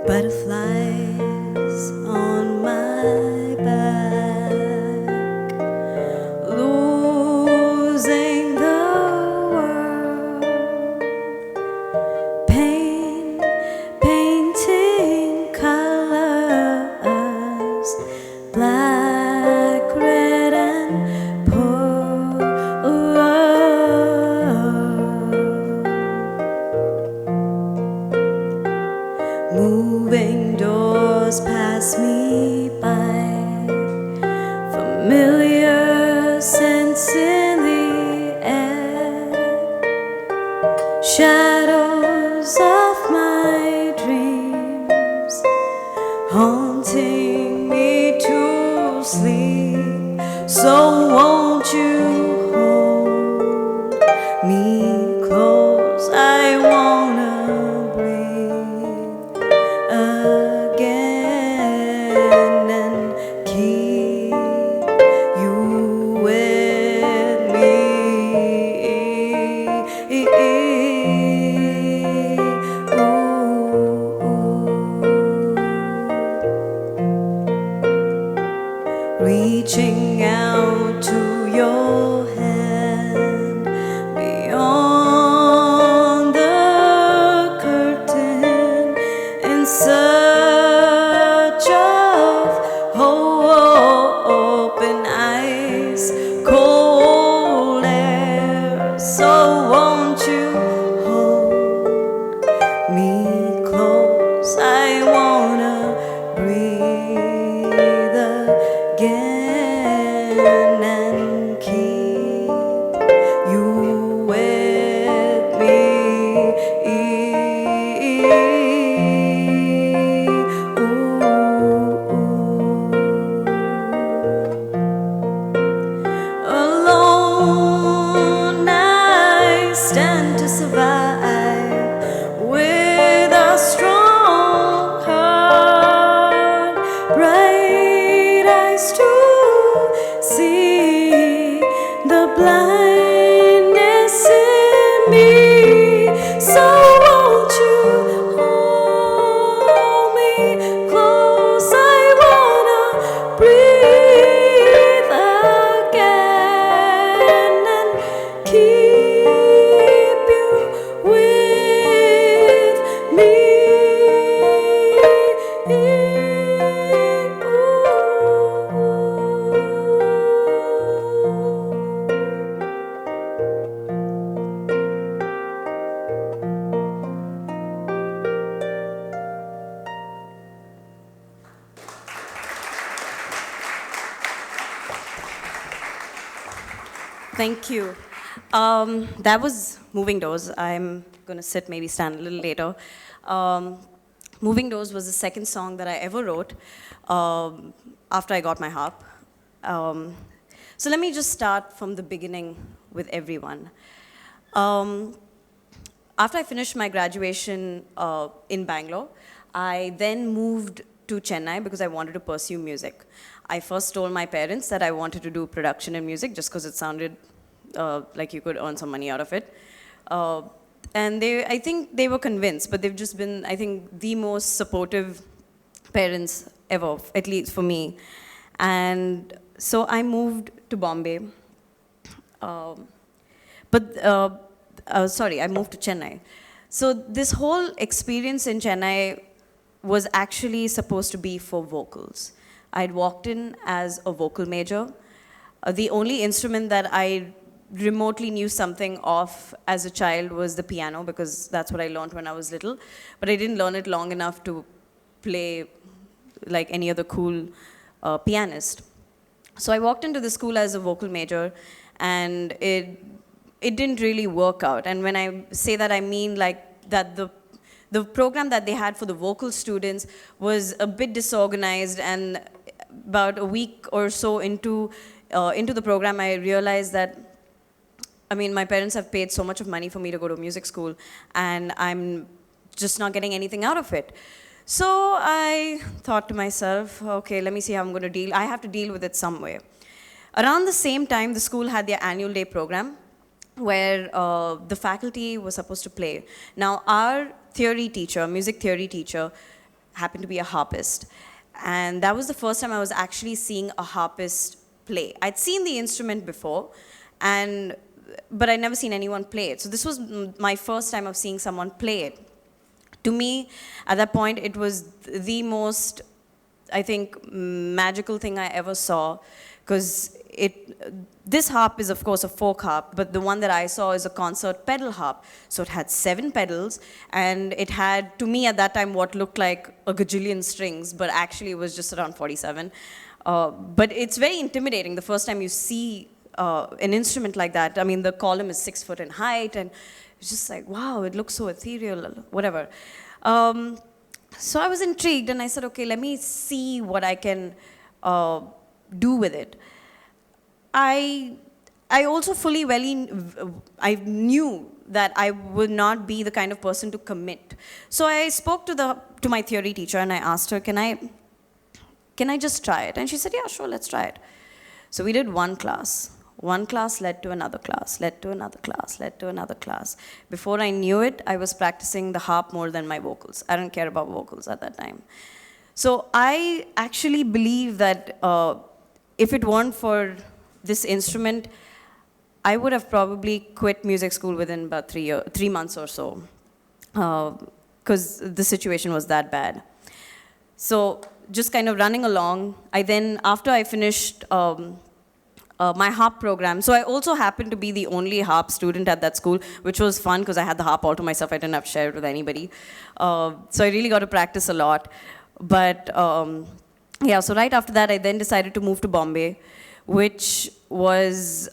Butterflies on my back, losing the world, painting colors, black, red, and purple. Moving doors pass me by, familiar scents in the air, shadows of my dreams haunting me to sleep. So won't you hold me close? I wanna breathe again and keep you with me. Reaching out to your hand beyond the curtain in search of hope and ice cold air. So won't you hold me close? I wanna breathe again and keep you with me. Alone I stand to survive with a strong heart, bright eyes to see the blindness in me. So won't you hold me close? I wanna breathe again and keep you with me. Thank you. That was Moving Doors. I'm going to sit, maybe stand a little later. Moving Doors was the second song that I ever wrote after I got my harp. So let me just start from the beginning with everyone. After I finished my graduation in Bangalore, I then moved to Chennai because I wanted to pursue music. I first told my parents that I wanted to do production in music just because it sounded like you could earn some money out of it. And I think they were convinced, but they've just been, I think, the most supportive parents ever, at least for me. And so I moved to Bombay. I moved to Chennai. So this whole experience in Chennai was actually supposed to be for vocals. I'd walked in as a vocal major. The only instrument that I remotely knew something of as a child was the piano, because that's what I learned when I was little. But I didn't learn it long enough to play like any other cool pianist. So I walked into the school as a vocal major, and it didn't really work out. And when I say that, I mean like that the program that they had for the vocal students was a bit disorganized, and about a week or so into the program, I realized that, I mean, my parents have paid so much of money for me to go to music school, and I'm just not getting anything out of it. So I thought to myself, okay, let me see how I'm going to deal. I have to deal with it some way. Around the same time, the school had their annual day program where the faculty was supposed to play. Now, our theory teacher, music theory teacher, happened to be a harpist. And that was the first time I was actually seeing a harpist play. I'd seen the instrument before, but I'd never seen anyone play it. So this was my first time of seeing someone play it. To me, at that point, it was the most, I think, magical thing I ever saw, because this harp is, of course, a folk harp, but the one that I saw is a concert pedal harp. So it had 7 pedals, and it had, to me at that time, what looked like a gajillion strings, but actually it was just around 47. But it's very intimidating the first time you see an instrument like that. I mean, the column is 6 foot in height, and it's just like, wow, it looks so ethereal, whatever. So I was intrigued, and I said, okay, let me see what I can do with it. I also I knew that I would not be the kind of person to commit. So I spoke to my theory teacher, and I asked her, can I just try it? And she said, yeah, sure, let's try it. So we did one class. One class led to another class, led to another class, led to another class. Before I knew it, I was practicing the harp more than my vocals. I didn't care about vocals at that time. So I actually believe that if it weren't for this instrument, I would have probably quit music school within about 3 months or so, because the situation was that bad. So just kind of running along, after I finished my harp program, so I also happened to be the only harp student at that school, which was fun because I had the harp all to myself. I didn't have to share it with anybody. So I really got to practice a lot. But yeah, so right after that, I then decided to move to Bombay, which was,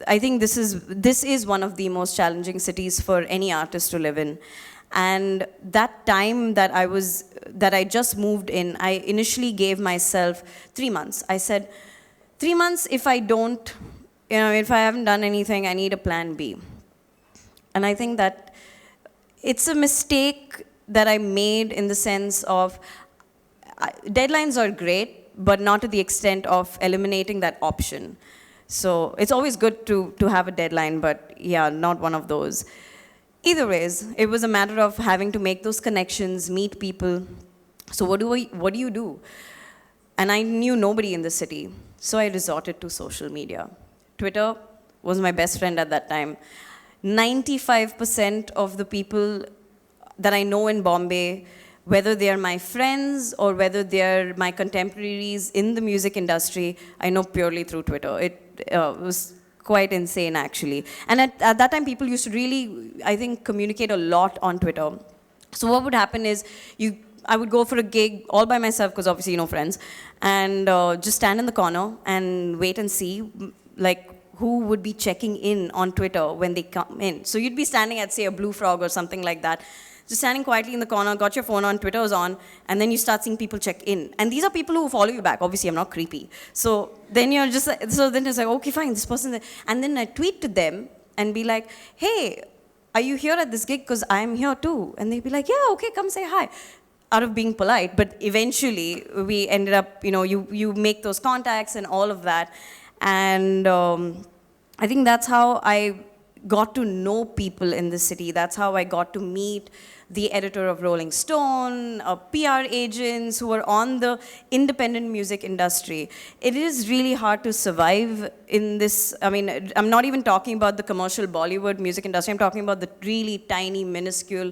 I think this is one of the most challenging cities for any artist to live in. And that time that I just moved in, I initially gave myself 3 months. I said, 3 months, if I haven't done anything, I need a plan B. And I think that it's a mistake that I made in the sense of, deadlines are great, but not to the extent of eliminating that option. So it's always good to have a deadline, but yeah, not one of those. Either ways, it was a matter of having to make those connections, meet people. So what do you do? And I knew nobody in the city, so I resorted to social media. Twitter was my best friend at that time. 95% of the people that I know in Bombay, whether they are my friends or whether they are my contemporaries in the music industry, I know purely through Twitter. It was quite insane, actually. And at that time, people used to really, I think, communicate a lot on Twitter. So what would happen is, I would go for a gig all by myself, because obviously, no friends, and just stand in the corner and wait and see, like, who would be checking in on Twitter when they come in. So you'd be standing at, say, a Blue Frog or something like that, just standing quietly in the corner, got your phone on, Twitter's on, and then you start seeing people check in. And these are people who follow you back. Obviously, I'm not creepy. So then it's like, okay, fine, this person. And then I tweet to them and be like, hey, are you here at this gig? Because I'm here too. And they'd be like, yeah, okay, come say hi. Out of being polite. But eventually, we ended up, you make those contacts and all of that. And I think that's how I got to know people in the city. That's how I got to meet the editor of Rolling Stone, PR agents who are on the independent music industry. It is really hard to survive in this. I mean, I'm not even talking about the commercial Bollywood music industry. I'm talking about the really tiny, minuscule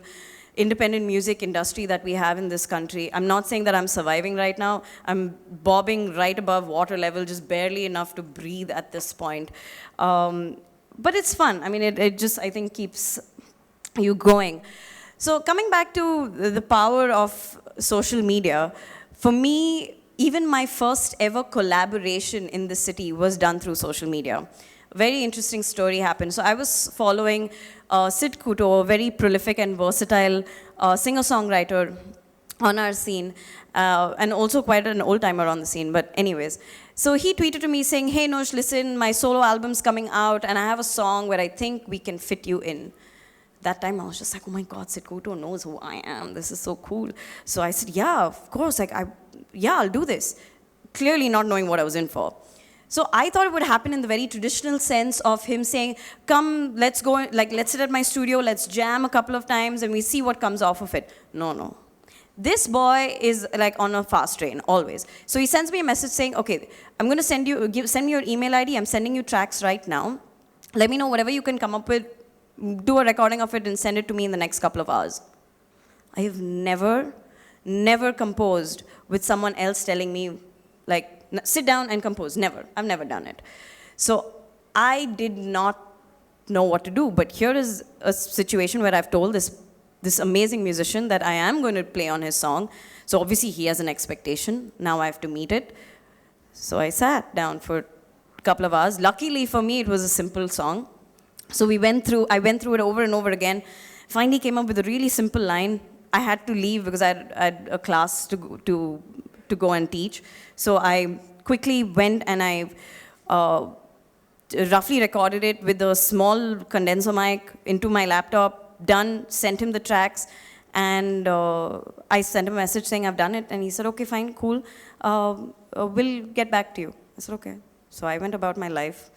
independent music industry that we have in this country. I'm not saying that I'm surviving right now. I'm bobbing right above water level, just barely enough to breathe at this point. But it's fun. I mean, it just, I think, keeps you going. So coming back to the power of social media, for me, even my first ever collaboration in the city was done through social media. A very interesting story happened. So I was following Sid Kuto, a very prolific and versatile singer-songwriter on our scene, and also quite an old-timer on the scene, but anyways. So he tweeted to me saying, hey Nush, listen, my solo album's coming out, and I have a song where I think we can fit you in. That time I was just like, oh my God, Sid Kuto knows who I am. This is so cool. So I said, yeah, of course, I'll do this. Clearly not knowing what I was in for. So I thought it would happen in the very traditional sense of him saying, come, let's go, let's sit at my studio, let's jam a couple of times, and we see what comes off of it. No. This boy is like on a fast train, always. So he sends me a message saying, okay, I'm going to send me your email ID. I'm sending you tracks right now. Let me know whatever you can come up with. Do a recording of it and send it to me in the next couple of hours. I have never composed with someone else telling me, like, sit down and compose. Never. I've never done it. So I did not know what to do. But here is a situation where I've told this amazing musician that I am going to play on his song. So obviously he has an expectation. Now I have to meet it. So I sat down for a couple of hours. Luckily for me, it was a simple song. So I went through it over and over again. Finally came up with a really simple line. I had to leave because I had a class to go and teach. So I quickly went and I roughly recorded it with a small condenser mic into my laptop. Done, sent him the tracks, and I sent him a message saying I've done it, and he said, okay, fine, cool, we'll get back to you. I said, okay. So I went about my life,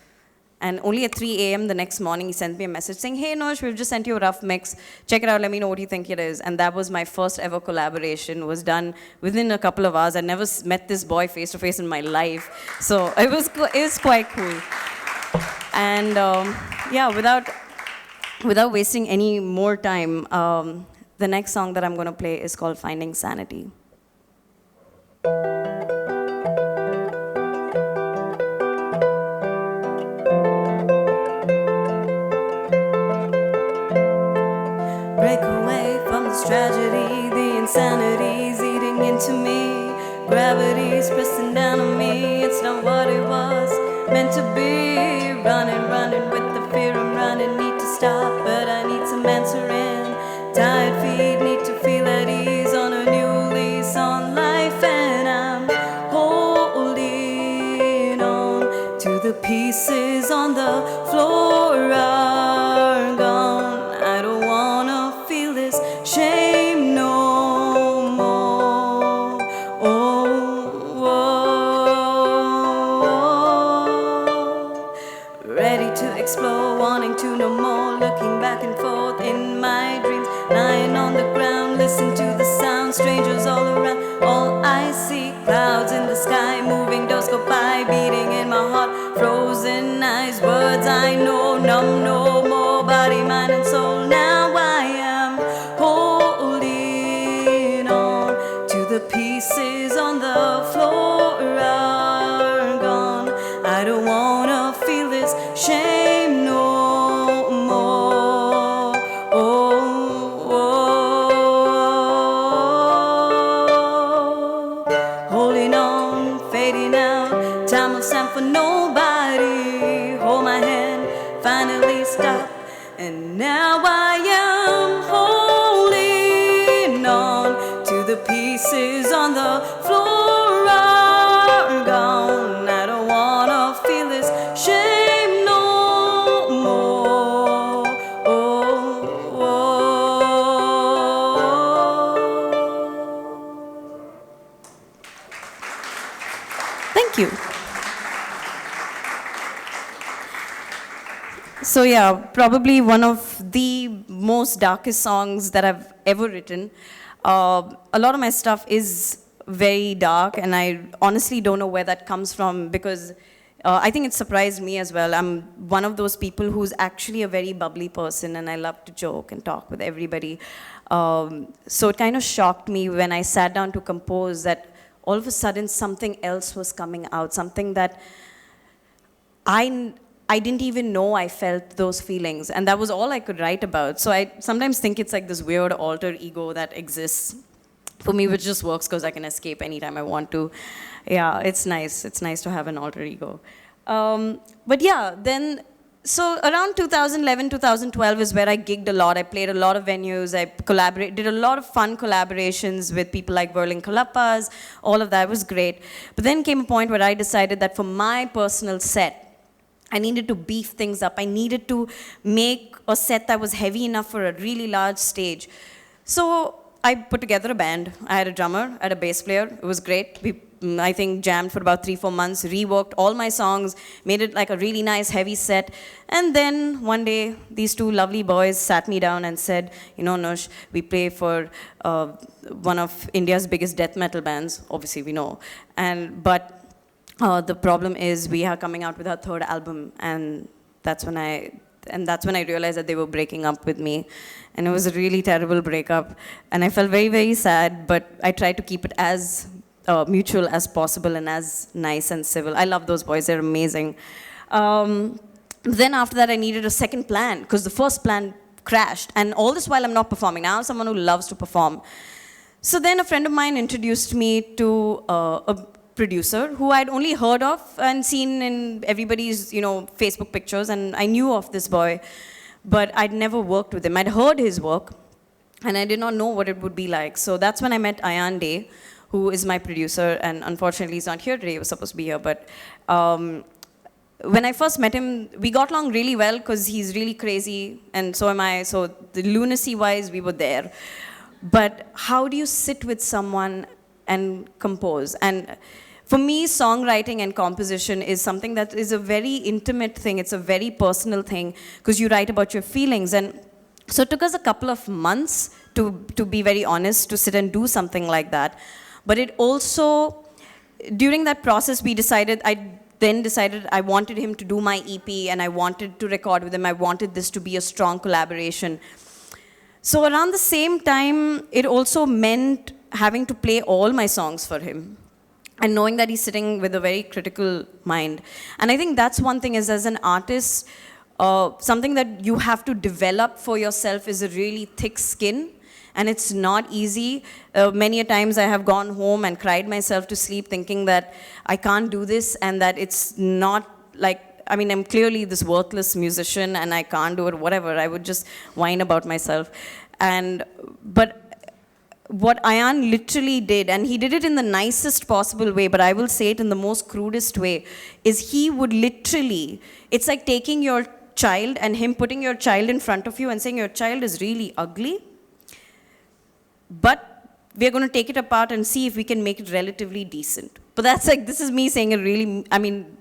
and only at 3 a.m. the next morning, he sent me a message saying, hey, Nush, we've just sent you a rough mix. Check it out, let me know what you think it is. And that was my first ever collaboration, was done within a couple of hours. I'd never met this boy face to face in my life. So it was quite cool. And yeah, without wasting any more time, the next song that I'm going to play is called Finding Sanity. Break away from this tragedy, the insanity's eating into me. Gravity's pressing down on me, it's not what it was meant to be. Running with the fear I'm running, need to stop, but I need some answering. Tired feet need to feel at ease on a new lease on life, and I'm holding on to the pieces on the floor are gone. I don't wanna feel this shame no more. Ready to explore, wanting to know more, looking back and forth in my dreams, lying on the ground, listen to the sound, strangers all around, all I see, clouds in the sky, moving doors go by, beating in my heart, frozen eyes, words I know, numb no more, body, mind and soul, now I am holding on to the pieces on the floor are gone. I don't wanna feel this shame no more. Holding on, fading out, time will stand for nobody. Hold my hand, finally stop, and now I am holding on to the pieces on the floor are gone. I don't wanna feel this shame no more. Thank you. So yeah, probably one of the most darkest songs that I've ever written. A lot of my stuff is very dark, and I honestly don't know where that comes from, because I think it surprised me as well. I'm one of those people who's actually a very bubbly person, and I love to joke and talk with everybody. So it kind of shocked me when I sat down to compose that all of a sudden something else was coming out, something that I didn't even know I felt those feelings, and that was all I could write about. So I sometimes think it's like this weird alter ego that exists for me, which just works because I can escape anytime I want to. Yeah, it's nice. It's nice to have an alter ego. But yeah, then, so around 2011, 2012 is where I gigged a lot. I played a lot of venues. I did a lot of fun collaborations with people like Whirling Kalappas. All of that was great. But then came a point where I decided that for my personal set, I needed to beef things up. I needed to make a set that was heavy enough for a really large stage. So I put together a band. I had a drummer, I had a bass player. It was great. We, I think, jammed for about 3-4 months, reworked all my songs, made it like a really nice, heavy set. And then one day, these two lovely boys sat me down and said, you know, Nush, we play for one of India's biggest death metal bands. Obviously, we know. But the problem is we are coming out with our third album, and that's when I realized that they were breaking up with me. And it was a really terrible breakup. And I felt very, very sad, but I tried to keep it as mutual as possible and as nice and civil. I love those boys, they're amazing. Then after that, I needed a second plan, because the first plan crashed. And all this while I'm not performing. Now I'm someone who loves to perform. So then a friend of mine introduced me to a producer who I'd only heard of and seen in everybody's, Facebook pictures, and I knew of this boy, but I'd never worked with him. I'd heard his work, and I did not know what it would be like. So that's when I met Ayan, who is my producer, and unfortunately he's not here today. He was supposed to be here, but when I first met him, we got along really well because he's really crazy, and so am I. So the lunacy-wise, we were there. But how do you sit with someone and compose? And for me, songwriting and composition is something that is a very intimate thing. It's a very personal thing because you write about your feelings. And so it took us a couple of months to be very honest, to sit and do something like that. But it also, during that process, I then decided I wanted him to do my EP and I wanted to record with him. I wanted this to be a strong collaboration. So around the same time, it also meant having to play all my songs for him and knowing that he's sitting with a very critical mind. And I think that's one thing, is as an artist, something that you have to develop for yourself is a really thick skin, and it's not easy. Many a times I have gone home and cried myself to sleep thinking that I can't do this and that it's not like, I'm clearly this worthless musician and I can't do it, whatever. I would just whine about myself. But what Ayan literally did, and he did it in the nicest possible way, but I will say it in the most crudest way, is he would literally, it's like taking your child and him putting your child in front of you and saying, your child is really ugly, but we're going to take it apart and see if we can make it relatively decent. But that's like, this is me saying it really,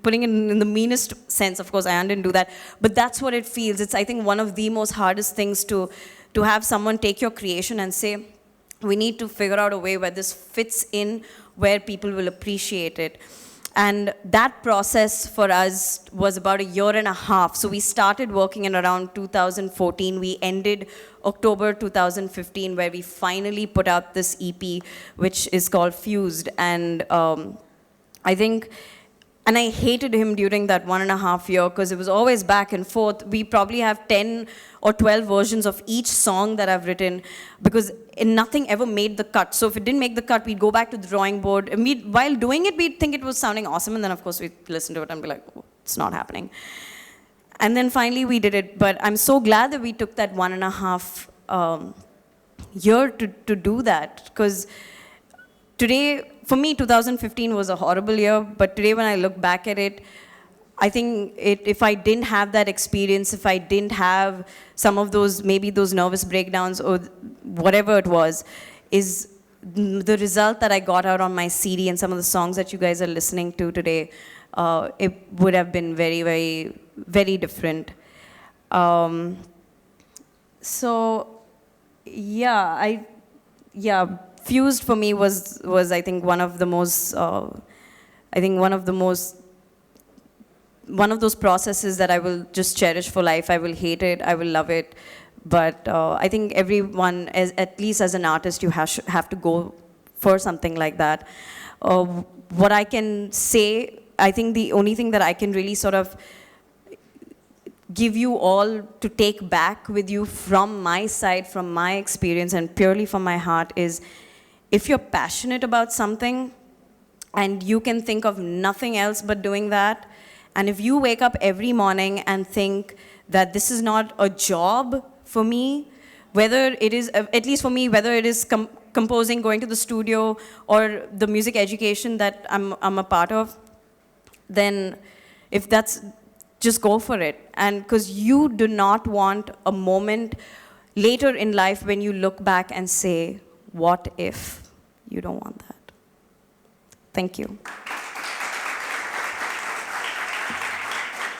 putting it in the meanest sense. Of course, Ayan didn't do that. But that's what it feels. It's, I think, one of the most hardest things to have someone take your creation and say, we need to figure out a way where this fits in, where people will appreciate it. And that process for us was about 1.5 years. So we started working in around 2014. We ended October 2015, where we finally put out this EP, which is called Fused. And I think, and I hated him during that 1.5 years because it was always back and forth. We probably have 10 or 12 versions of each song that I've written because nothing ever made the cut. So if it didn't make the cut, we'd go back to the drawing board. And while doing it, we'd think it was sounding awesome. And then, of course, we'd listen to it and be like, oh, it's not happening. And then finally, we did it. But I'm so glad that we took that 1.5 year to do that. Because today, for me, 2015 was a horrible year. But today, when I look back at it, I think if I didn't have that experience, if I didn't have some of those, maybe those nervous breakdowns or whatever it was, is the result that I got out on my CD and some of the songs that you guys are listening to today, it would have been very, very, very different. So, yeah, Fused for me was I think one of those processes that I will just cherish for life. I will hate it, I will love it, but I think everyone, at least as an artist, you have to go for something like that. What I can say, I think the only thing that I can really sort of give you all to take back with you from my side, from my experience, and purely from my heart is, if you're passionate about something and you can think of nothing else but doing that, and if you wake up every morning and think that this is not a job for me, whether it is, at least for me, whether it is composing, going to the studio, or the music education that I'm a part of, then if that's, just go for it. And because you do not want a moment later in life when you look back and say, what if you don't want that? Thank you.